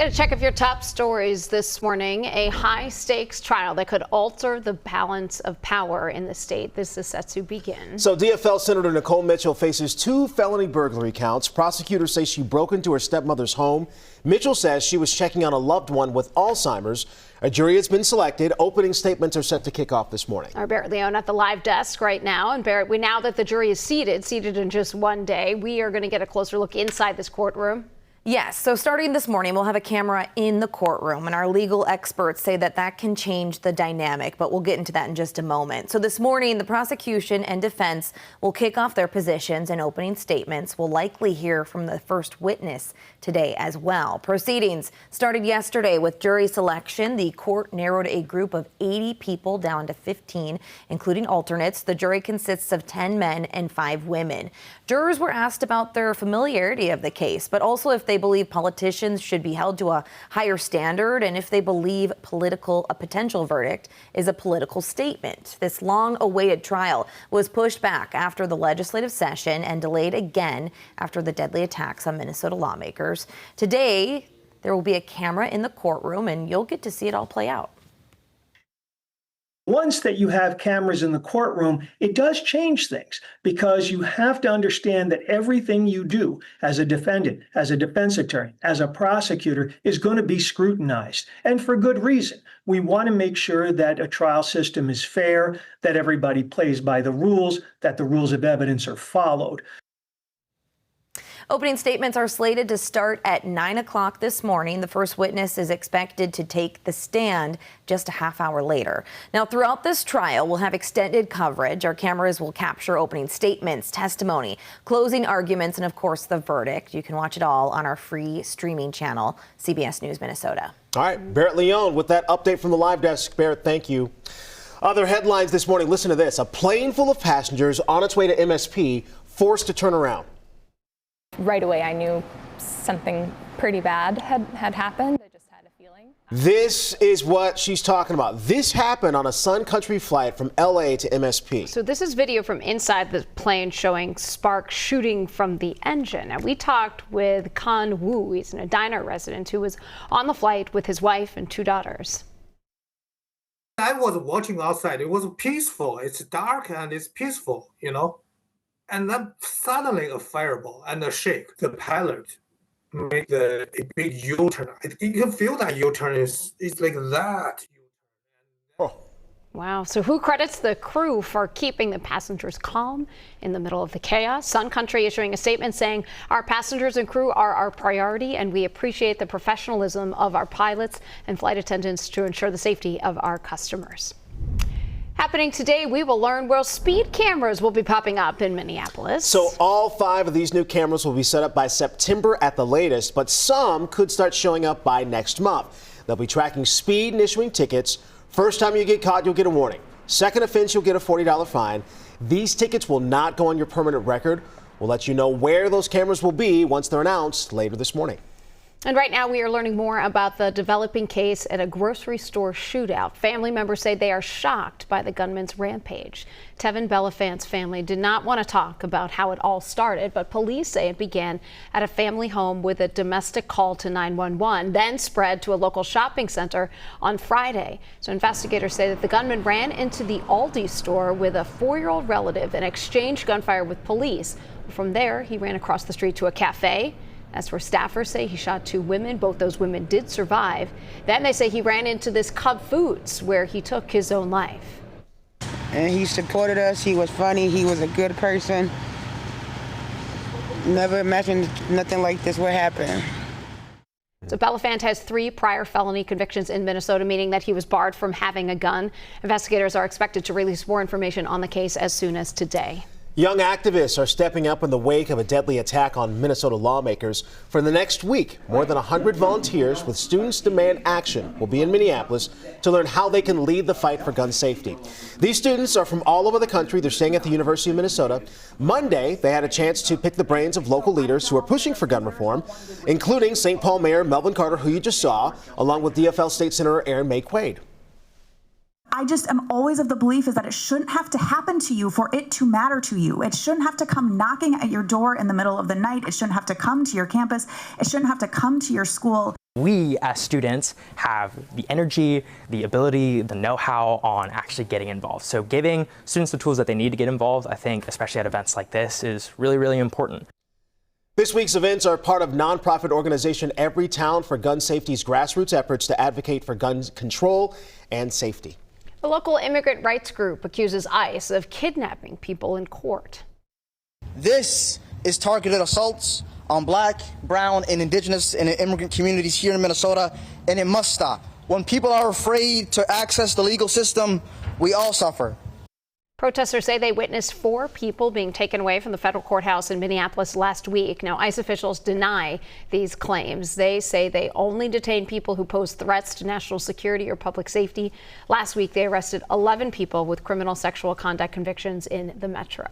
Going to check off your top stories this morning. A high-stakes trial that could alter the balance of power in the state. This is set to begin. So DFL Senator Nicole Mitchell faces 2 felony burglary counts. Prosecutors say she broke into her stepmother's home. Mitchell says she was checking on a loved one with Alzheimer's. A jury has been selected. Opening statements are set to kick off this morning. Our Barrett Leone at the live desk right now. And Barrett, now that the jury is seated in just one day, we are going to get a closer look inside this courtroom. Yes, so starting this morning, we'll have a camera in the courtroom, and our legal experts say that can change the dynamic, but we'll get into that in just a moment. So this morning, the prosecution and defense will kick off their positions and opening statements. We'll likely hear from the first witness today as well. Proceedings started yesterday with jury selection. The court narrowed a group of 80 people down to 15, including alternates. The jury consists of 10 men and 5 women. Jurors were asked about their familiarity of the case, but also if they believe politicians should be held to a higher standard and if they believe a potential verdict is a political statement. This long-awaited trial was pushed back after the legislative session and delayed again after the deadly attacks on Minnesota lawmakers. Today, there will be a camera in the courtroom and you'll get to see it all play out. Once that you have cameras in the courtroom, it does change things because you have to understand that everything you do as a defendant, as a defense attorney, as a prosecutor is going to be scrutinized, and for good reason. We want to make sure that a trial system is fair, that everybody plays by the rules, that the rules of evidence are followed. Opening statements are slated to start at 9 o'clock this morning. The first witness is expected to take the stand just a half hour later. Now, throughout this trial, we'll have extended coverage. Our cameras will capture opening statements, testimony, closing arguments, and of course, the verdict. You can watch it all on our free streaming channel, CBS News Minnesota. All right, Barrett Leone with that update from the live desk. Barrett, thank you. Other headlines this morning. Listen to this. A plane full of passengers on its way to MSP forced to turn around. Right away, I knew something pretty bad had happened. I just had a feeling. This is what she's talking about. This happened on a Sun Country flight from LA to MSP. So this is video from inside the plane showing sparks shooting from the engine. And we talked with Kan Wu. He's an Edina resident who was on the flight with his wife and 2 daughters. I was watching outside. It was peaceful. It's dark and it's peaceful, And then suddenly a fireball and a shake. The pilot made a big U-turn. You can feel that U-turn is like that. Oh. Wow. So who credits the crew for keeping the passengers calm in the middle of the chaos? Sun Country issuing a statement saying our passengers and crew are our priority and we appreciate the professionalism of our pilots and flight attendants to ensure the safety of our customers. Happening today, we will learn where speed cameras will be popping up in Minneapolis. So all 5 of these new cameras will be set up by September at the latest, but some could start showing up by next month. They'll be tracking speed and issuing tickets. First time you get caught, you'll get a warning. Second offense, you'll get a $40 fine. These tickets will not go on your permanent record. We'll let you know where those cameras will be once they're announced later this morning. And right now we are learning more about the developing case at a grocery store shootout. Family members say they are shocked by the gunman's rampage. Tevin Belafant's family did not want to talk about how it all started, but police say it began at a family home with a domestic call to 911, then spread to a local shopping center on Friday. So investigators say that the gunman ran into the Aldi store with a 4-year-old relative and exchanged gunfire with police. From there, he ran across the street to a cafe. As for staffers say he shot 2 women. Both those women did survive. Then they say he ran into this Cub Foods where he took his own life. And he supported us. He was funny. He was a good person. Never imagined nothing like this would happen. So Belafant has 3 prior felony convictions in Minnesota, meaning that he was barred from having a gun. Investigators are expected to release more information on the case as soon as today. Young activists are stepping up in the wake of a deadly attack on Minnesota lawmakers. For the next week, more than 100 volunteers with Students Demand Action will be in Minneapolis to learn how they can lead the fight for gun safety. These students are from all over the country. They're staying at the University of Minnesota. Monday, they had a chance to pick the brains of local leaders who are pushing for gun reform, including St. Paul Mayor Melvin Carter, who you just saw, along with DFL State Senator Erin May Quaid. I just am always of the belief is that it shouldn't have to happen to you for it to matter to you. It shouldn't have to come knocking at your door in the middle of the night. It shouldn't have to come to your campus. It shouldn't have to come to your school. We as students have the energy, the ability, the know-how on actually getting involved. So giving students the tools that they need to get involved, I think, especially at events like this, is really, really important. This week's events are part of nonprofit organization Every Town for Gun Safety's grassroots efforts to advocate for gun control and safety. The local immigrant rights group accuses ICE of kidnapping people in court. This is targeted assaults on Black, brown, and indigenous and immigrant communities here in Minnesota, and it must stop. When people are afraid to access the legal system, we all suffer. Protesters say they witnessed 4 people being taken away from the federal courthouse in Minneapolis last week. Now, ICE officials deny these claims. They say they only detain people who pose threats to national security or public safety. Last week, they arrested 11 people with criminal sexual conduct convictions in the metro.